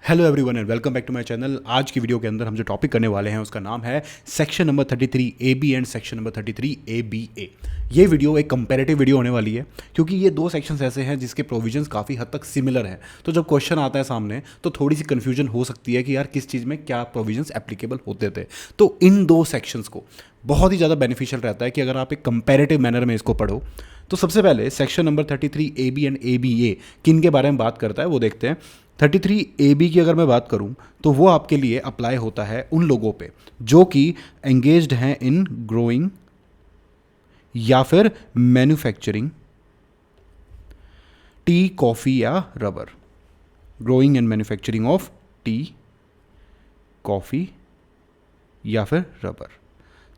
Hello everyone and welcome back to my channel. आज की video के अंदर हम जो टॉपिक करने वाले हैं उसका नाम है section number 33 A B and section number 33 A B A. ये वीडियो एक कंपैरेटिव वीडियो होने वाली है क्योंकि ये दो सेक्शंस ऐसे हैं जिसके प्रोविजंस काफ़ी हद तक सिमिलर हैं। तो जब क्वेश्चन आता है सामने तो थोड़ी सी कन्फ्यूजन हो सकती है कि यार किस चीज़ में क्या प्रोविजंस एप्लीकेबल होते थे। तो इन दो सेक्शंस को बहुत ही ज़्यादा बेनिफिशियल रहता है कि अगर आप एक कंपैरेटिव मैनर में इसको पढ़ो। तो सबसे पहले section number 33 A B and A B A किन के बारे में बात करता है वो देखते हैं। 33 ए बी की अगर मैं बात करूं तो वो आपके लिए अप्लाई होता है उन लोगों पे जो कि एंगेज्ड हैं इन ग्रोइंग या फिर मैन्युफैक्चरिंग टी, कॉफ़ी या rubber. Growing and manufacturing of tea, coffee या फिर रबर।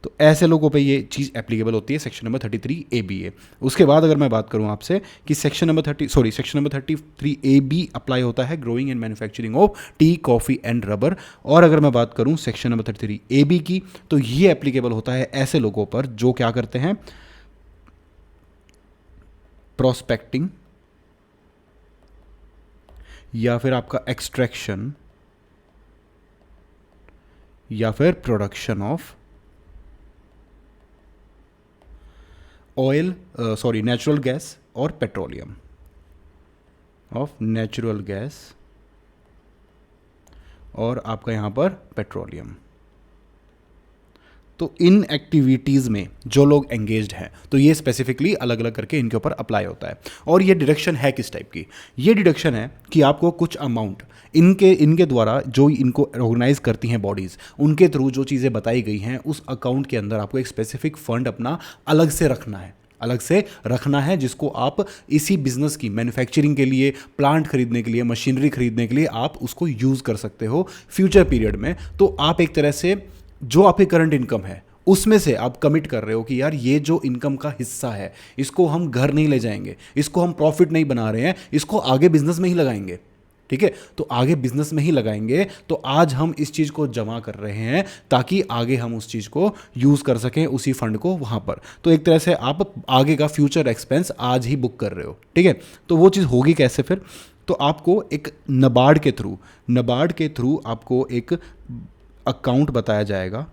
तो ऐसे लोगों पे ये चीज़ एप्लीकेबल होती है section number 33 A B A. उसके बाद अगर मैं बात करूं आपसे कि section number 33 A B apply होता है growing and manufacturing of tea, coffee and rubber. और अगर मैं बात करूं सेक्शन नंबर 33 ए बी की तो ये एप्लीकेबल होता है ऐसे लोगों पर जो क्या करते हैं, प्रोस्पेक्टिंग या फिर आपका एक्सट्रैक्शन या फिर प्रोडक्शन ऑफ नेचुरल गैस और पेट्रोलियम, ऑफ नेचुरल गैस और आपका यहां पर पेट्रोलियम। तो इन एक्टिविटीज़ में जो लोग एंगेज्ड हैं तो ये स्पेसिफिकली अलग अलग करके इनके ऊपर अप्लाई होता है। और ये डिडक्शन है किस टाइप की? ये डिडक्शन है कि आपको कुछ अमाउंट इनके द्वारा जो इनको ऑर्गेनाइज करती हैं बॉडीज़, उनके थ्रू जो चीज़ें बताई गई हैं उस अकाउंट के अंदर आपको एक स्पेसिफिक फंड अपना अलग से रखना है जिसको आप इसी बिजनेस की मैन्युफैक्चरिंग के लिए, प्लांट खरीदने के लिए, मशीनरी खरीदने के लिए आप उसको यूज़ कर सकते हो फ्यूचर पीरियड में। तो आप एक तरह से जो आपकी करंट इनकम है उसमें से आप कमिट कर रहे हो कि यार ये जो इनकम का हिस्सा है इसको हम घर नहीं ले जाएंगे, इसको हम प्रॉफिट नहीं बना रहे हैं, इसको आगे बिजनेस में ही लगाएंगे। ठीक है, तो आगे बिजनेस में ही लगाएंगे। तो आज हम इस चीज़ को जमा कर रहे हैं ताकि आगे हम उस चीज़ को यूज़ कर सकें, उसी फंड को वहाँ पर। तो एक तरह से आप आगे का फ्यूचर एक्सपेंस आज ही बुक कर रहे हो। ठीक है, तो वो चीज़ होगी कैसे फिर? तो आपको एक नबार्ड के थ्रू आपको एक अकाउंट बताया जाएगा।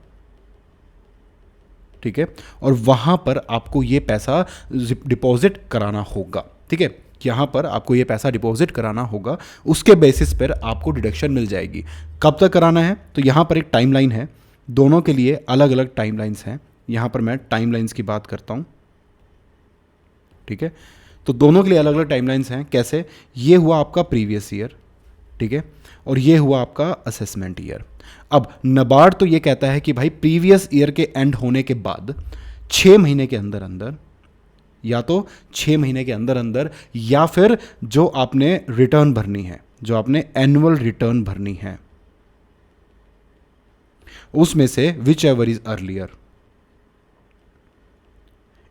ठीक है, और वहाँ पर आपको ये पैसा डिपॉजिट कराना होगा। ठीक है, यहाँ पर आपको ये पैसा डिपॉजिट कराना होगा, उसके बेसिस पर आपको डिडक्शन मिल जाएगी। कब तक कराना है? तो यहाँ पर एक टाइमलाइन है, दोनों के लिए अलग अलग टाइमलाइंस हैं। यहाँ पर मैं टाइमलाइंस की बात करता हूँ। ठीक है, तो दोनों के लिए अलग अलग टाइमलाइंस हैं। कैसे? ये हुआ आपका प्रीवियस ईयर, ठीक है, और ये हुआ आपका असेसमेंट ईयर। अब नबार्ड तो ये कहता है कि भाई प्रीवियस ईयर के एंड होने के बाद 6 महीने के अंदर अंदर, या तो 6 महीने के अंदर अंदर, या फिर जो आपने रिटर्न भरनी है, जो आपने एनुअल रिटर्न भरनी है, उसमें से विच एवर इज अर्लियर,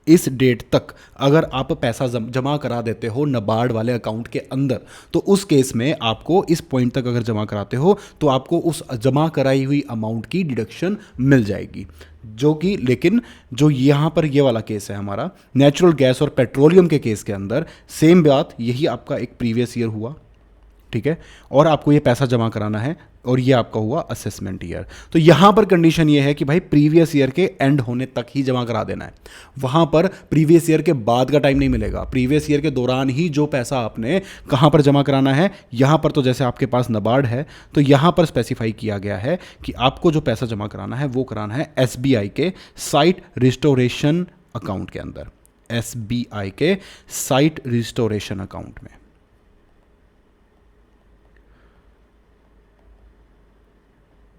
इस डेट तक अगर आप पैसा जमा करा देते हो नबार्ड वाले अकाउंट के अंदर, तो उस केस में आपको इस पॉइंट तक अगर जमा कराते हो तो आपको उस जमा कराई हुई अमाउंट की डिडक्शन मिल जाएगी। जो कि लेकिन जो यहाँ पर ये वाला केस है हमारा नेचुरल गैस और पेट्रोलियम के केस के अंदर सेम बात, यही आपका एक प्रीवियस ईयर हुआ। ठीक है, और आपको ये पैसा जमा कराना है, और ये आपका हुआ असेसमेंट ईयर। तो यहाँ पर कंडीशन ये है कि भाई प्रीवियस ईयर के एंड होने तक ही जमा करा देना है। वहाँ पर प्रीवियस ईयर के बाद का टाइम नहीं मिलेगा। प्रीवियस ईयर के दौरान ही जो पैसा आपने कहाँ पर जमा कराना है, यहाँ पर तो जैसे आपके पास नबार्ड है तो यहाँ पर स्पेसिफाई किया गया है कि आपको जो पैसा जमा कराना है वो कराना है SBI के साइट रिस्टोरेशन अकाउंट के अंदर, SBI के साइट रिस्टोरेशन अकाउंट में।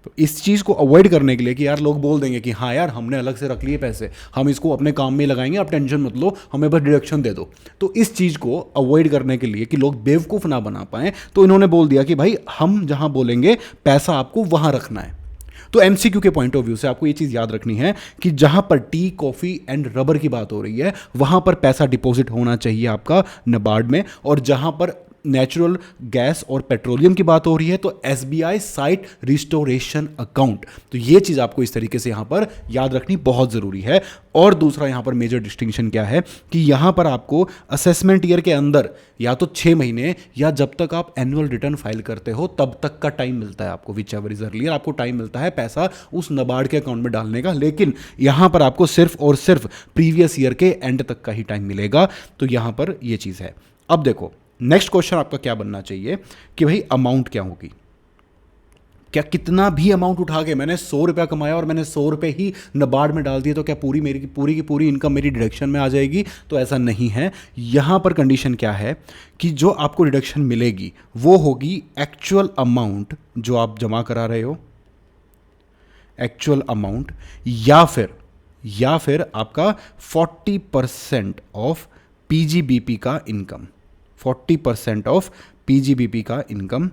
तो इस चीज़ को अवॉइड करने के लिए कि यार लोग बोल देंगे कि हाँ यार हमने अलग से रख लिए पैसे, हम इसको अपने काम में लगाएंगे, आप टेंशन मत लो, हमें बस डिडक्शन दे दो। तो इस चीज़ को अवॉइड करने के लिए कि लोग बेवकूफ़ ना बना पाएं, तो इन्होंने बोल दिया कि भाई हम जहाँ बोलेंगे पैसा आपको वहाँ रखना है। तो MCQ के पॉइंट ऑफ व्यू से आपको ये चीज़ याद रखनी है कि जहाँ पर टी, कॉफ़ी एंड रबर की बात हो रही है वहाँ पर पैसा डिपॉजिट होना चाहिए आपका नबार्ड में, और जहाँ पर नेचुरल गैस और पेट्रोलियम की बात हो रही है तो एसबीआई साइट रिस्टोरेशन अकाउंट। तो ये चीज़ आपको इस तरीके से यहाँ पर याद रखनी बहुत ज़रूरी है। और दूसरा यहाँ पर मेजर डिस्टिंक्शन क्या है कि यहाँ पर आपको असेसमेंट ईयर के अंदर या तो 6 महीने या जब तक आप एनुअल रिटर्न फाइल करते हो तब तक का टाइम मिलता है आपको, विच एवर इज अर्लियर आपको टाइम मिलता है पैसा उस नाबार्ड के अकाउंट में डालने का, लेकिन यहाँ पर आपको सिर्फ और सिर्फ प्रीवियस ईयर के एंड तक का ही टाइम मिलेगा। तो यहाँ पर ये चीज़ है। अब देखो नेक्स्ट क्वेश्चन आपका क्या बनना चाहिए कि भाई अमाउंट क्या होगी। क्या कितना भी अमाउंट उठा के मैंने 100 रुपया कमाया और मैंने 100 रुपये ही नाबार्ड में डाल दिए तो क्या पूरी की पूरी इनकम मेरी डिडक्शन में आ जाएगी? तो ऐसा नहीं है। यहाँ पर कंडीशन क्या है कि जो आपको डिडक्शन मिलेगी वो होगी एक्चुअल अमाउंट जो आप जमा करा रहे हो, एक्चुअल अमाउंट, या फिर आपका 40% ऑफ पीजीबीपी का इनकम, 40% ऑफ पीजीबीपी का इनकम,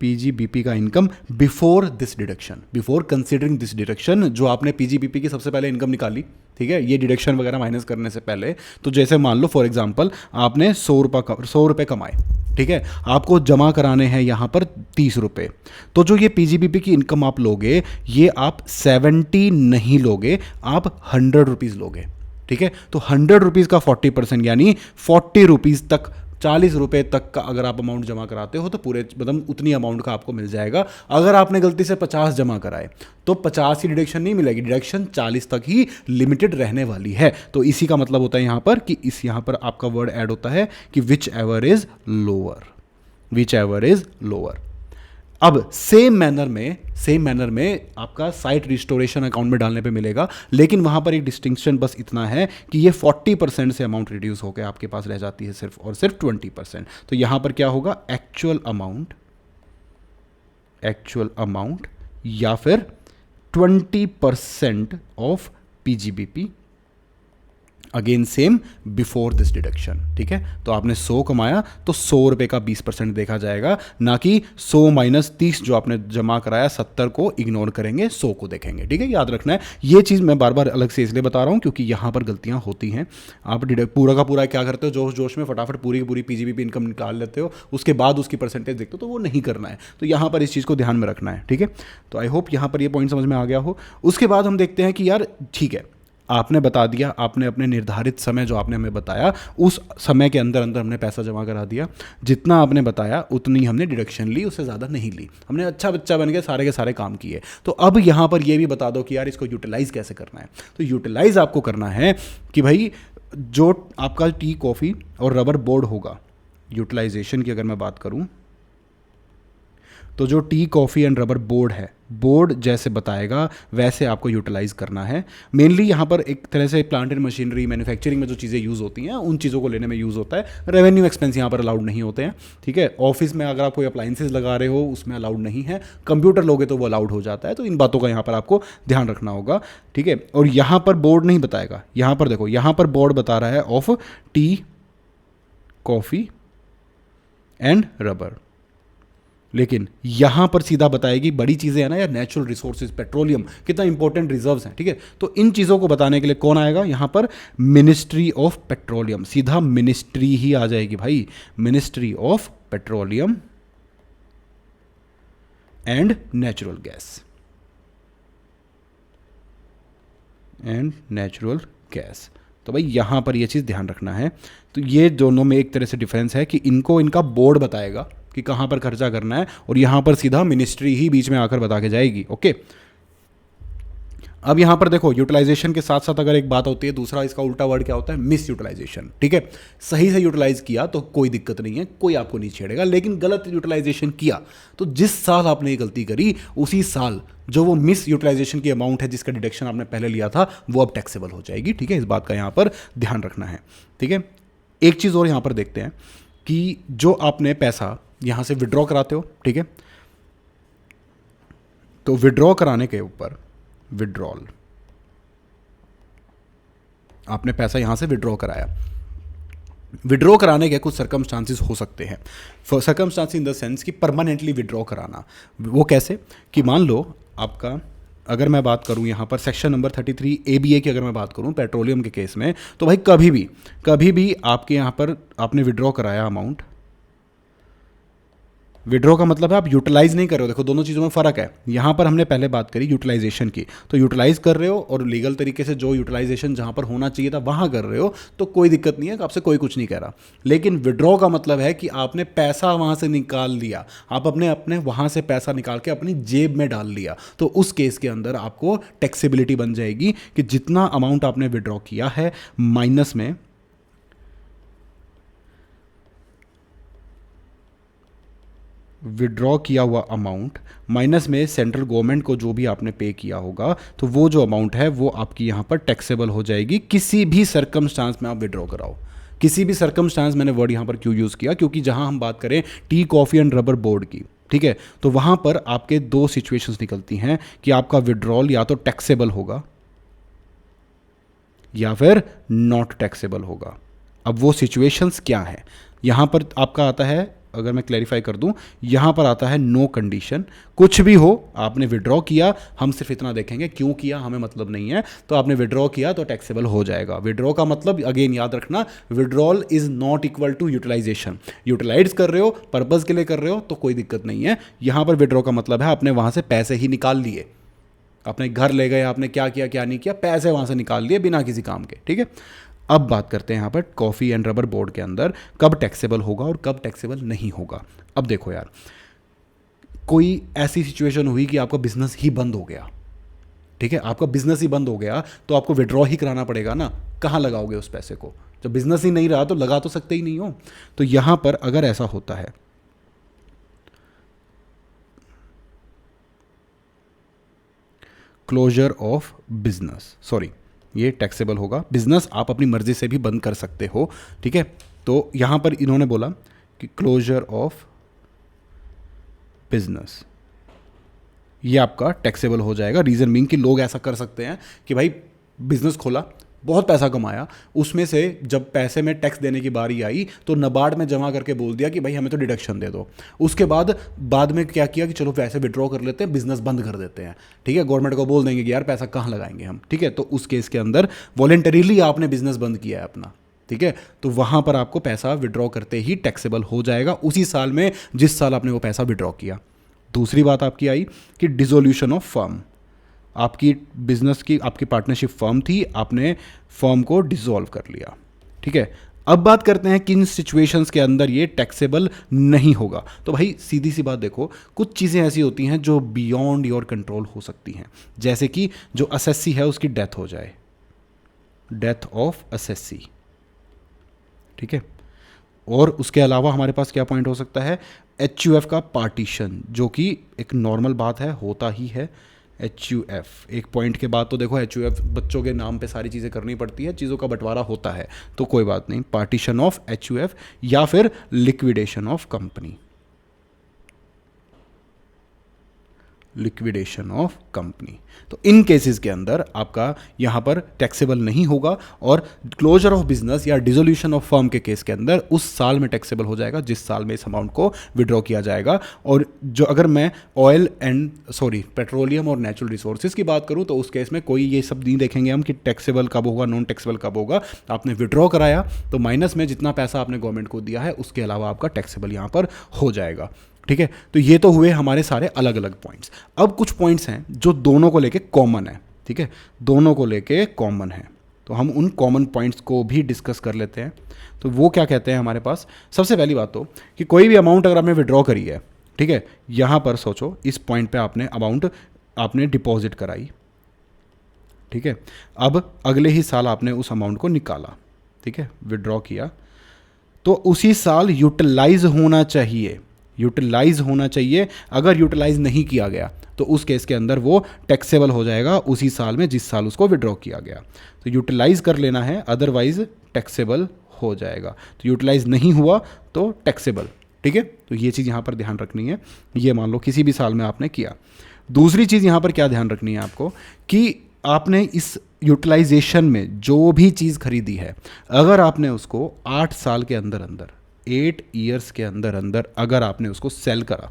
पीजीबीपी का income before this deduction, before considering this deduction. जो आपने पीजीबीपी की सबसे पहले इनकम निकाली, ठीक है, ये डिडक्शन वगैरह माइनस करने से पहले, तो जैसे मान लो फॉर एग्जांपल आपने 100 रुपये कमाए, ठीक है, आपको जमा कराने हैं यहाँ पर 30 रुपये, तो जो ये पीजीबीपी की इनकम आप लोगे ये आप 70 नहीं लोगे, आप 100 रुपीज़ लोगे, ठीक है। तो 100 रुपीज़ का 40% यानी 40 रुपीज़ तक, 40 रुपये तक का अगर आप अमाउंट जमा कराते हो तो पूरे मतलब उतनी अमाउंट का आपको मिल जाएगा। अगर आपने गलती से 50 जमा कराए तो 50 की डिडक्शन नहीं मिलेगी, डिडक्शन 40 तक ही लिमिटेड रहने वाली है। तो इसी का मतलब होता है यहाँ पर कि इस यहाँ पर आपका वर्ड ऐड होता है कि which ever is lower, which ever is lower. अब सेम मैनर में आपका साइट रिस्टोरेशन अकाउंट में डालने पे मिलेगा, लेकिन वहां पर एक डिस्टिंक्शन बस इतना है कि ये 40% से अमाउंट रिड्यूस होकर आपके पास रह जाती है सिर्फ और सिर्फ 20%। तो यहां पर क्या होगा, एक्चुअल अमाउंट या फिर 20% of PGBP, again same before this deduction, ठीक है। तो आपने 100 कमाया तो 100 रुपये का 20% देखा जाएगा, ना कि 100 माइनस 30 जो आपने जमा कराया 70 को इग्नोर करेंगे, 100 को देखेंगे, ठीक है। याद रखना है ये चीज़, मैं बार बार अलग से इसलिए बता रहा हूँ क्योंकि यहाँ पर गलतियाँ होती हैं। आप पूरा का पूरा क्या करते हो, जोश जोश में फटाफट पूरी की पूरी पीजीबीपी इनकम निकाल लेते हो, उसके बाद उसकी परसेंटेज देखते हो, तो वो नहीं करना है। तो यहाँ पर इस चीज़ को ध्यान में रखना है, ठीक है। तो आई होप यहाँ पर ये पॉइंट समझ में आ गया हो। उसके बाद हम देखते हैं कि यार ठीक है, आपने बता दिया, आपने अपने निर्धारित समय जो आपने हमें बताया उस समय के अंदर अंदर हमने पैसा जमा करा दिया, जितना आपने बताया उतनी हमने डिडक्शन ली, उससे ज़्यादा नहीं ली, हमने अच्छा बच्चा बन के सारे काम किए। तो अब यहाँ पर ये भी बता दो कि यार इसको यूटिलाइज़ कैसे करना है। तो यूटिलाइज़ आपको करना है कि भाई जो आपका टी, कॉफ़ी और रबर बोर्ड होगा, यूटिलाइजेशन की अगर मैं बात करूँ तो जो T, coffee and rubber board है, बोर्ड जैसे बताएगा वैसे आपको यूटिलाइज़ करना है। मेनली यहाँ पर एक तरह से प्लांट एंड मशीनरी, मैन्युफैक्चरिंग में जो चीज़ें यूज़ होती हैं उन चीज़ों को लेने में यूज़ होता है। रेवेन्यू एक्सपेंस यहाँ पर अलाउड नहीं होते हैं, ठीक है। ऑफिस में अगर आप कोई अप्लाइंसेज लगा रहे हो उसमें अलाउड नहीं है, कंप्यूटर लोगे तो वो अलाउड हो जाता है। तो इन बातों का यहाँ पर आपको ध्यान रखना होगा, ठीक है। और यहाँ पर बोर्ड नहीं बताएगा, यहाँ पर देखो, यहाँ पर बोर्ड बता रहा है of tea, coffee and rubber, लेकिन यहां पर सीधा बताएगी बड़ी चीजें है ना यार, नेचुरल रिसोर्सेज, पेट्रोलियम कितना इंपॉर्टेंट रिजर्व्स हैं, ठीक है। तो इन चीजों को बताने के लिए कौन आएगा यहां पर, मिनिस्ट्री ऑफ पेट्रोलियम, सीधा मिनिस्ट्री ही आ जाएगी भाई, ministry of petroleum and natural gas, तो भाई यहां पर ये चीज ध्यान रखना है। तो ये दोनों में एक तरह से डिफरेंस है कि इनको इनका बोर्ड बताएगा कि कहां पर खर्चा करना है, और यहां पर सीधा मिनिस्ट्री ही बीच में आकर बता के जाएगी, ओके। अब यहां पर देखो, यूटिलाइजेशन के साथ साथ अगर एक बात होती है, दूसरा इसका उल्टा वर्ड क्या होता है, मिस यूटिलाइजेशन, ठीक है। सही से यूटिलाइज किया तो कोई दिक्कत नहीं है, कोई आपको नहीं छेड़ेगा, लेकिन गलत यूटिलाइजेशन किया तो जिस साल आपने ये गलती करी उसी साल जो वो मिस यूटिलाइजेशन की अमाउंट है जिसका डिडक्शन आपने पहले लिया था वो अब टैक्सेबल हो जाएगी, ठीक है। इस बात का यहां पर ध्यान रखना है, ठीक है। एक चीज़ और यहां पर देखते हैं कि जो आपने पैसा यहां से विड्रॉ कराते हो, ठीक है, तो विड्रॉ कराने के ऊपर, विड्रॉल, आपने पैसा यहां से विड्रॉ कराया, विड्रॉ कराने के कुछ सर्कमस्टांसिस हो सकते हैं। सर्कमस्टांसिस इन द सेंस कि परमानेंटली विड्रॉ कराना, वो कैसे कि मान लो आपका अगर मैं बात करूं यहाँ पर सेक्शन नंबर 33 ABA की अगर मैं बात करूं पेट्रोलियम के केस में, तो भाई कभी भी आपके यहाँ पर आपने विड्रॉ कराया अमाउंट, विड्रॉ का मतलब है आप यूटिलाइज नहीं कर रहे हो। देखो दोनों चीज़ों में फ़र्क है। यहाँ पर हमने पहले बात करी यूटिलाइजेशन की, तो यूटिलाइज कर रहे हो और लीगल तरीके से जो यूटिलाइजेशन जहाँ पर होना चाहिए था वहाँ कर रहे हो, तो कोई दिक्कत नहीं है, आपसे कोई कुछ नहीं कह रहा। लेकिन विड्रॉ का मतलब है कि आपने पैसा वहाँ से निकाल लिया, आप अपने वहाँ से पैसा निकाल के अपनी जेब में डाल लिया, तो उस केस के अंदर आपको टैक्सेबिलिटी बन जाएगी कि जितना अमाउंट आपने विड्रॉ किया है माइनस में विड्रॉ किया हुआ अमाउंट माइनस में सेंट्रल गवर्नमेंट को जो भी आपने पे किया होगा, तो वो जो अमाउंट है वो आपकी यहाँ पर टैक्सेबल हो जाएगी किसी भी सर्कमस्टांस में आप विड्रॉ कराओ। किसी भी सर्कमस्टांस, मैंने वर्ड यहाँ पर क्यों यूज़ किया, क्योंकि जहाँ हम बात करें T coffee and rubber board की, ठीक है, तो वहाँ पर आपके दो सिचुएशंस निकलती हैं कि आपका विड्रॉल या तो टैक्सेबल होगा या फिर नॉट टैक्सेबल होगा। अब वो सिचुएशंस क्या है, यहाँ पर आपका आता है, अगर मैं क्लैरिफाई कर दूं, यहाँ पर आता है नो कंडीशन। कुछ भी हो, आपने विड्रॉ किया, हम सिर्फ इतना देखेंगे क्यों किया हमें मतलब नहीं है, तो आपने विड्रॉ किया तो टैक्सेबल हो जाएगा। विड्रॉ का मतलब अगेन याद रखना, withdrawal is not equal to utilization. Utilize कर रहे हो, पर्पज के लिए कर रहे हो तो कोई दिक्कत नहीं है। यहाँ पर विड्रॉ का मतलब है आपने वहाँ से पैसे ही निकाल लिए, अपने घर ले गए, आपने क्या किया क्या नहीं किया, पैसे वहाँ से निकाल लिए बिना किसी काम के, ठीक है। अब बात करते हैं यहाँ पर कॉफ़ी एंड रबर बोर्ड के अंदर कब टैक्सेबल होगा और कब टैक्सेबल नहीं होगा। अब देखो यार, कोई ऐसी सिचुएशन हुई कि आपका बिजनेस ही बंद हो गया, ठीक है, आपका बिजनेस ही बंद हो गया, तो आपको विड्रॉ ही कराना पड़ेगा ना, कहाँ लगाओगे उस पैसे को, जब बिजनेस ही नहीं रहा तो लगा तो सकते ही नहीं हो। तो यहाँ पर अगर ऐसा होता है, क्लोजर ऑफ बिजनेस, सॉरी ये टैक्सेबल होगा। बिजनेस आप अपनी मर्जी से भी बंद कर सकते हो, ठीक है। तो यहां पर इन्होंने बोला कि क्लोजर ऑफ बिजनेस ये आपका टैक्सेबल हो जाएगा। रीजन बीइंग कि लोग ऐसा कर सकते हैं कि भाई बिजनेस खोला, बहुत पैसा कमाया, उसमें से जब पैसे में टैक्स देने की बारी आई तो नबार्ड में जमा करके बोल दिया कि भाई हमें तो डिडक्शन दे दो। उसके बाद में क्या किया कि चलो पैसे विड्रॉ कर लेते हैं, बिजनेस बंद कर देते हैं, ठीक है, गवर्नमेंट को बोल देंगे कि यार पैसा कहाँ लगाएंगे हम, ठीक है। तो उस केस के अंदर वॉलेंटरीली आपने बिजनेस बंद किया है अपना, ठीक है, तो वहाँ पर आपको पैसा विड्रॉ करते ही टैक्सेबल हो जाएगा उसी साल में जिस साल आपने वो पैसा विड्रॉ किया। दूसरी बात आपकी आई कि डिसोल्यूशन ऑफ फर्म, आपकी बिजनेस की आपकी पार्टनरशिप फर्म थी, आपने फर्म को डिसॉल्व कर लिया, ठीक है। अब बात करते हैं किन सिचुएशंस के अंदर ये टैक्सेबल नहीं होगा। तो भाई सीधी सी बात देखो, कुछ चीज़ें ऐसी होती हैं जो बियॉन्ड योर कंट्रोल हो सकती हैं, जैसे कि जो असेसी है उसकी डेथ हो जाए, डेथ ऑफ असेसी, ठीक है। और उसके अलावा हमारे पास क्या पॉइंट हो सकता है, HUF का पार्टीशन, जो कि एक नॉर्मल बात है, होता ही है। HUF एक पॉइंट के बाद तो देखो HUF बच्चों के नाम पे सारी चीज़ें करनी पड़ती है, चीज़ों का बंटवारा होता है, तो कोई बात नहीं, पार्टीशन ऑफ HUF या फिर liquidation of company, liquidation of company. तो इन केसेस के अंदर आपका यहाँ पर टैक्सेबल नहीं होगा, और क्लोजर ऑफ बिजनेस या डिसोल्यूशन ऑफ फर्म के केस के अंदर उस साल में टैक्सेबल हो जाएगा जिस साल में इस अमाउंट को विड्रॉ किया जाएगा। और जो अगर मैं पेट्रोलियम और नेचुरल रिसोर्सेज की बात करूँ तो उस केस में कोई ये सब नहीं देखेंगे हम कि टैक्सेबल कब होगा, नॉन टैक्सेबल कब होगा। आपने विड्रॉ कराया तो माइनस में जितना पैसा आपने गवर्नमेंट को दिया है उसके अलावा आपका टैक्सेबल यहाँ पर हो जाएगा, ठीक है। तो ये तो हुए हमारे सारे अलग अलग पॉइंट्स। अब कुछ पॉइंट्स हैं जो दोनों को लेके कॉमन है, ठीक है, दोनों को लेके कॉमन है, तो हम उन कॉमन पॉइंट्स को भी डिस्कस कर लेते हैं। तो वो क्या कहते हैं हमारे पास, सबसे पहली बात तो कि कोई भी अमाउंट अगर आपने विड्रॉ करी है, ठीक है, यहाँ पर सोचो इस पॉइंट पे आपने अमाउंट आपने डिपॉजिट कराई, ठीक है, अब अगले ही साल आपने उस अमाउंट को निकाला, ठीक है, विड्रॉ किया, तो उसी साल यूटिलाइज होना चाहिए, यूटिलाइज होना चाहिए। अगर यूटिलाइज नहीं किया गया तो उस केस के अंदर वो टैक्सेबल हो जाएगा उसी साल में जिस साल उसको विड्रॉ किया गया। तो यूटिलाइज कर लेना है, अदरवाइज टैक्सेबल हो जाएगा। तो यूटिलाइज नहीं हुआ तो टैक्सेबल, ठीक है। तो ये चीज़ यहाँ पर ध्यान रखनी है, ये मान लो किसी भी साल में आपने किया। दूसरी चीज़ यहाँ पर क्या ध्यान रखनी है आपको कि आपने इस यूटिलाइजेशन में जो भी चीज़ खरीदी है, अगर आपने उसको 8 साल के अंदर अंदर 8 ईयर्स के अंदर अंदर अगर आपने उसको सेल करा,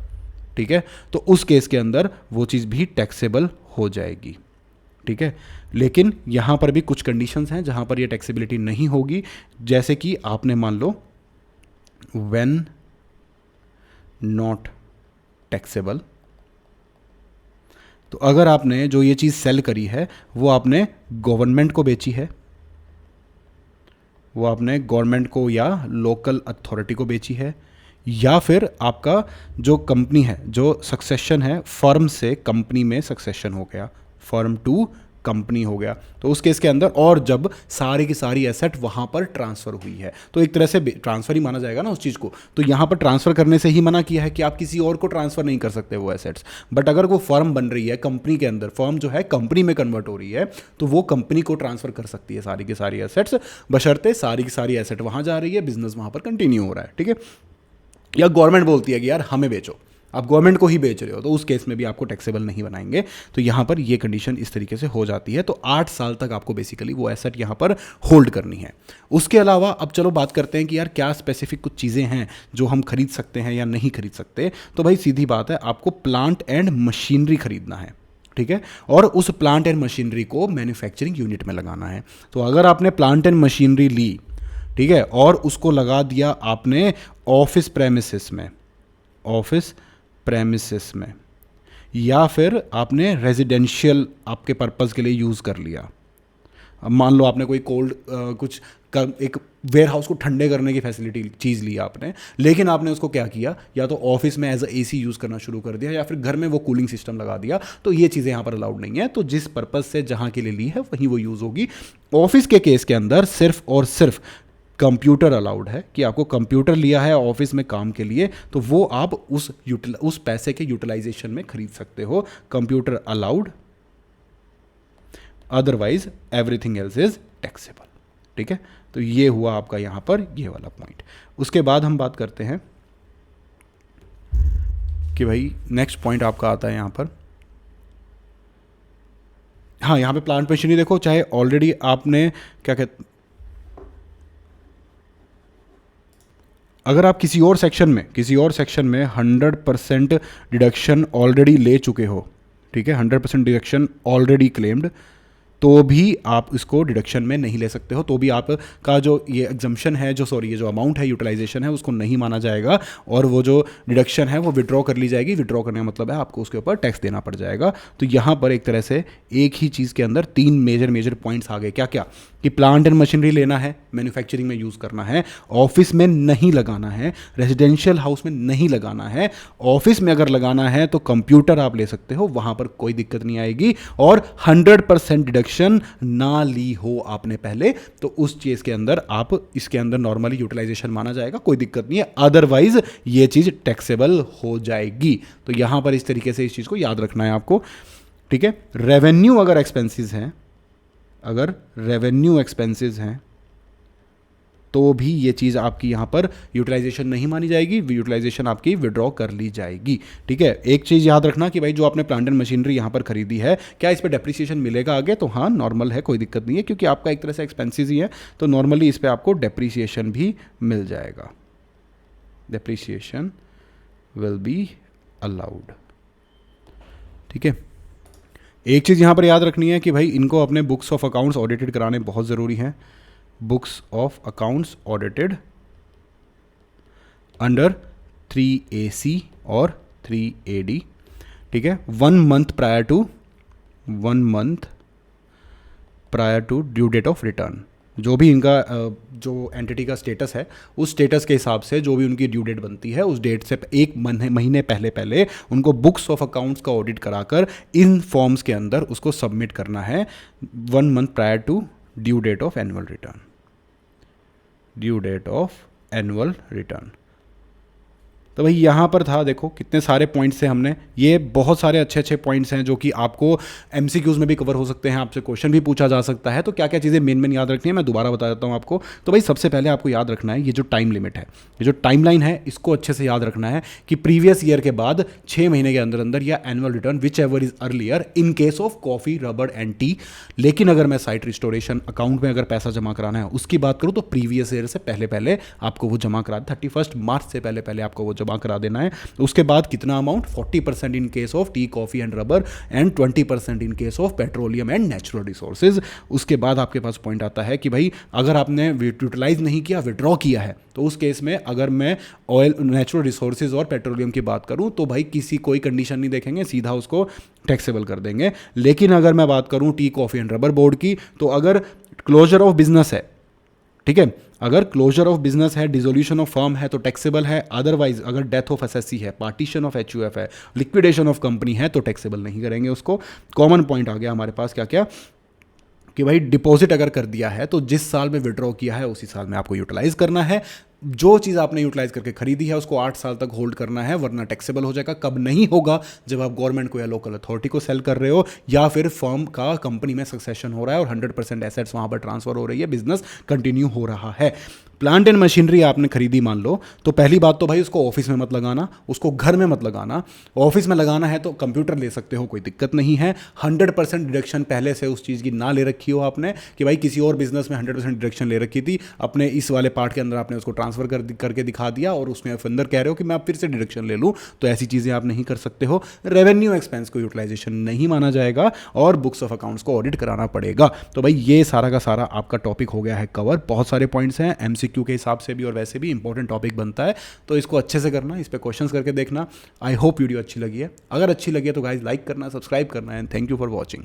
ठीक है, तो उस केस के अंदर वो चीज़ भी टैक्सेबल हो जाएगी। ठीक है, लेकिन यहाँ पर भी कुछ कंडीशंस हैं जहाँ पर ये टैक्सेबिलिटी नहीं होगी, जैसे कि आपने मान लो व्हेन नॉट टैक्सेबल, तो अगर आपने जो ये चीज़ सेल करी है वो आपने गवर्नमेंट को बेची है, वो आपने गवर्नमेंट को या लोकल अथॉरिटी को बेची है, या फिर आपका जो कंपनी है, जो सक्सेशन है फर्म से कंपनी में सक्सेशन हो गया, फर्म टू कंपनी हो गया, तो उस केस के अंदर, और जब सारी की सारी एसेट वहाँ पर ट्रांसफ़र हुई है, तो एक तरह से ट्रांसफ़र ही माना जाएगा ना उस चीज़ को। तो यहाँ पर ट्रांसफ़र करने से ही मना किया है कि आप किसी और को ट्रांसफ़र नहीं कर सकते वो एसेट्स। बट अगर वो फर्म बन रही है कंपनी के अंदर, फर्म जो है कंपनी में कन्वर्ट हो रही है, तो वो कंपनी को ट्रांसफ़र कर सकती है सारी की सारी एसेट्स, बशर्ते सारी की सारी एसेट वहाँ जा रही है, बिजनेस वहाँ पर कंटिन्यू हो रहा है। ठीक है, या गवर्नमेंट बोलती है कि यार हमें बेचो, आप गवर्नमेंट को ही बेच रहे हो, तो उस केस में भी आपको टैक्सेबल नहीं बनाएंगे। तो यहाँ पर ये कंडीशन इस तरीके से हो जाती है। तो 8 साल तक आपको बेसिकली वो एसेट यहाँ पर होल्ड करनी है। उसके अलावा अब चलो बात करते हैं कि यार क्या स्पेसिफिक कुछ चीज़ें हैं जो हम खरीद सकते हैं या नहीं खरीद सकते। तो भाई सीधी बात है, आपको प्लांट एंड मशीनरी खरीदना है। ठीक है, और उस प्लांट एंड मशीनरी को मैन्युफैक्चरिंग यूनिट में लगाना है। तो अगर आपने प्लांट एंड मशीनरी ली, ठीक है, और उसको लगा दिया आपने ऑफिस प्रेमिसेस में, ऑफिस प्रेमिसेस में, या फिर आपने रेजिडेंशियल आपके पर्पस के लिए यूज़ कर लिया। अब मान लो आपने कोई कोल्ड एक वेयर हाउस को ठंडे करने की फैसिलिटी चीज़ ली आपने, लेकिन आपने उसको क्या किया, या तो ऑफिस में एज अ एसी यूज़ करना शुरू कर दिया, या फिर घर में वो कूलिंग सिस्टम लगा दिया। तो ये चीज़ें यहाँ पर अलाउड नहीं है। तो जिस पर्पस से जहाँ के लिए ली है वहीं वो यूज़ होगी। ऑफिस के केस के अंदर सिर्फ और सिर्फ कंप्यूटर अलाउड है, कि आपको कंप्यूटर लिया है ऑफिस में काम के लिए, तो वो आप उस पैसे के यूटिलाइजेशन में खरीद सकते हो। Computer allowed, otherwise everything else is taxable. ठीक है, तो ये हुआ आपका यहाँ पर ये वाला पॉइंट। उसके बाद हम बात करते हैं कि भाई नेक्स्ट पॉइंट आपका आता है यहाँ पर, हाँ, यहाँ पे प्लांट मशीनरी देखो, चाहे ऑलरेडी आपने क्या कहते, अगर आप किसी और सेक्शन में 100% डिडक्शन ऑलरेडी ले चुके हो, ठीक है, 100% डिडक्शन ऑलरेडी क्लेम्ड, तो भी आप इसको डिडक्शन में नहीं ले सकते हो। तो भी आपका जो ये एग्जम्पशन है, ये जो अमाउंट है, यूटिलाइजेशन है, उसको नहीं माना जाएगा, और वो जो डिडक्शन है वो विड्रॉ कर ली जाएगी। विड्रॉ करने का मतलब है आपको उसके ऊपर टैक्स देना पड़ जाएगा। तो यहाँ पर एक तरह से एक ही चीज़ के अंदर 3 मेजर पॉइंट्स आ गए। क्या क्या, कि प्लांट एंड मशीनरी लेना है, मैन्युफैक्चरिंग में यूज़ करना है, ऑफिस में नहीं लगाना है, रेजिडेंशियल हाउस में नहीं लगाना है, ऑफिस में अगर लगाना है तो कंप्यूटर आप ले सकते हो, वहाँ पर कोई दिक्कत नहीं आएगी, और 100% डिडक्शन ना ली हो आपने पहले, तो उस चीज़ के अंदर आप इसके अंदर नॉर्मली यूटिलाइजेशन माना जाएगा, कोई दिक्कत नहीं है, अदरवाइज ये चीज़ टैक्सेबल हो जाएगी। तो यहाँ पर इस तरीके से इस चीज़ को याद रखना है आपको। ठीक है, रेवेन्यू अगर एक्सपेंसेस हैं, अगर रेवेन्यू एक्सपेंसेस हैं, तो भी ये चीज़ आपकी यहाँ पर यूटिलाइजेशन नहीं मानी जाएगी, यूटिलाइजेशन आपकी विड्रॉ कर ली जाएगी। ठीक है, एक चीज़ याद रखना कि भाई जो आपने प्लांट एंड मशीनरी यहाँ पर खरीदी है, क्या इस पर डेप्रिसिएशन मिलेगा आगे? तो हाँ, नॉर्मल है, कोई दिक्कत नहीं है, क्योंकि आपका एक तरह से एक्सपेंसेस ही है, तो नॉर्मली इस पर आपको डेप्रिसिएशन भी मिल जाएगा। Depreciation will be allowed. ठीक है, एक चीज़ यहाँ पर याद रखनी है कि भाई इनको अपने बुक्स ऑफ अकाउंट्स ऑडिटेड कराने बहुत ज़रूरी हैं। Books of accounts audited under 3AC और 3AD। ठीक है, 1 month prior to due date of return. जो भी इनका जो एंटिटी का स्टेटस है, उस स्टेटस के हिसाब से जो भी उनकी ड्यू डेट बनती है, उस डेट से 1 महीने पहले उनको बुक्स ऑफ अकाउंट्स का ऑडिट कराकर इन फॉर्म्स के अंदर उसको सबमिट करना है 1 month prior to due date of annual return. Due date of annual return. तो भाई यहाँ पर था, देखो कितने सारे पॉइंट्स हैं, हमने ये बहुत सारे अच्छे पॉइंट्स हैं जो कि आपको MCQs में भी कवर हो सकते हैं, आपसे क्वेश्चन भी पूछा जा सकता है। तो क्या क्या चीज़ें मेन याद रखनी है, मैं दोबारा बता देता हूँ आपको। तो भाई सबसे पहले आपको याद रखना है ये जो टाइम लिमिट है, ये जो टाइमलाइन है, इसको अच्छे से याद रखना है कि प्रीवियस ईयर के बाद 6 महीने के अंदर अंदर या annual return which ever is earlier in case of coffee, रबड़ एंड टी। लेकिन अगर मैं साइट रिस्टोरेशन अकाउंट में अगर पैसा जमा कराना है उसकी बात करूँ, तो प्रीवियस ईयर से पहले आपको वो जमा करा, 31 मार्च से पहले आपको वो जमा करा देना है। उसके बाद कितना amount, 40% in case of tea, coffee and rubber and 20% in case of petroleum and natural resources. उसके बाद आपके पास पॉइंट आता है कि भाई अगर आपने यूटिलाइज नहीं किया, विड्रॉ किया है, तो उस केस में अगर मैं ऑयल, नेचुरल रिसोर्सेज और पेट्रोलियम की बात करूं तो भाई किसी कोई कंडीशन नहीं देखेंगे, सीधा उसको टैक्सेबल कर देंगे। लेकिन अगर मैं बात करूं T, coffee and rubber board की, तो अगर क्लोजर ऑफ बिजनेस है, ठीक है, अगर क्लोजर ऑफ बिजनेस है, डिसोल्यूशन ऑफ फर्म है तो टैक्सेबल है। अदरवाइज अगर डेथ ऑफ एसएससी है, पार्टीशन ऑफ एचयूएफ है, लिक्विडेशन ऑफ कंपनी है तो टैक्सेबल नहीं करेंगे उसको। कॉमन पॉइंट आ गया हमारे पास क्या क्या, कि भाई डिपॉजिट अगर कर दिया है तो जिस साल में विड्रॉ किया है उसी साल में आपको यूटिलाइज करना है। जो चीज़ आपने यूटिलाइज करके खरीदी है उसको 8 साल तक होल्ड करना है, वरना टैक्सेबल हो जाएगा। कब नहीं होगा, जब आप गवर्नमेंट को या लोकल अथॉरिटी को सेल कर रहे हो, या फिर फर्म का कंपनी में सक्सेशन हो रहा है और 100% एसेट्स वहाँ पर ट्रांसफर हो रही है, बिजनेस कंटिन्यू हो रहा है। प्लांट एंड मशीनरी आपने खरीदी मान लो, तो पहली बात तो भाई उसको ऑफिस में मत लगाना, उसको घर में मत लगाना। ऑफिस में लगाना है तो कंप्यूटर ले सकते हो, कोई दिक्कत नहीं है। 100% डिडक्शन पहले से उस चीज़ की ना ले रखी हो आपने, कि भाई किसी और बिजनेस में 100% डिडक्शन ले रखी थी, अपने इस वाले पार्ट के अंदर आपने उसको ट्रांसफर करके दिखा दिया और उसमें आप अंदर कह रहे हो कि मैं आप फिर से डिडक्शन ले लूँ, तो ऐसी चीज़ें आप नहीं कर सकते हो। रेवेन्यू एक्सपेंस को यूटिलाइजेशन नहीं माना जाएगा और बुक्स ऑफ अकाउंट्स को ऑडिट कराना पड़ेगा। तो भाई ये सारा का सारा आपका टॉपिक हो गया है कवर। बहुत सारे पॉइंट्स हैं, एमसीक्यू के हिसाब से भी और वैसे भी इंपॉर्टेंट टॉपिक बनता है, तो इसको अच्छे से करना, इस पर क्वेश्चंस करके देखना। आई होप वीडियो अच्छी लगी है। अगर अच्छी लगी है तो गाइज लाइक करना, सब्सक्राइब करना, and thank you for watching.